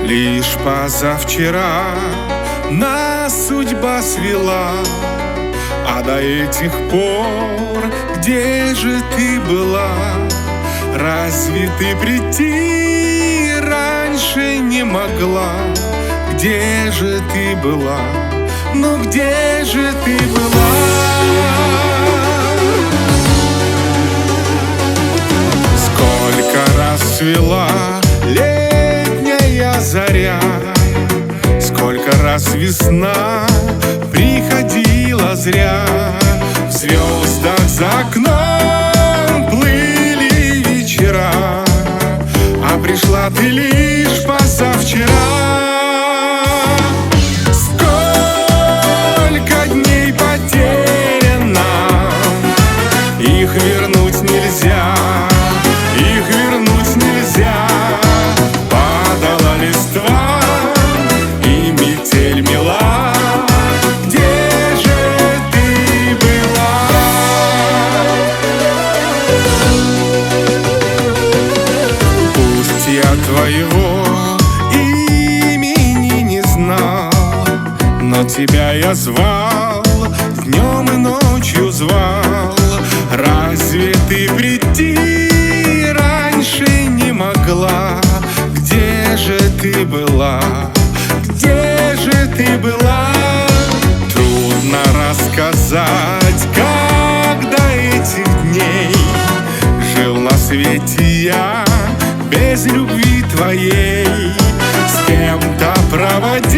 Лишь позавчера нас судьба свела, а до этих пор где же ты была? Разве ты прийти раньше не могла? Где же ты была? Ну где же ты была? Сколько раз свела летняя заря, сколько раз весна приходила зря. В звездах за окном плыли вечера, а пришла ты лишь позавчера. Сколько дней потеряно, их вернуть нельзя, их вернуть нельзя. Падала листва и метель мела, где же ты была? Пусть я твоего имени не знал, но тебя я звал, днем и ночью звал. Разве ты прийти раньше не могла? Где же ты была? Где же ты была? Трудно рассказать, как до этих дней жил на свете я без любви твоей. С кем-то проводил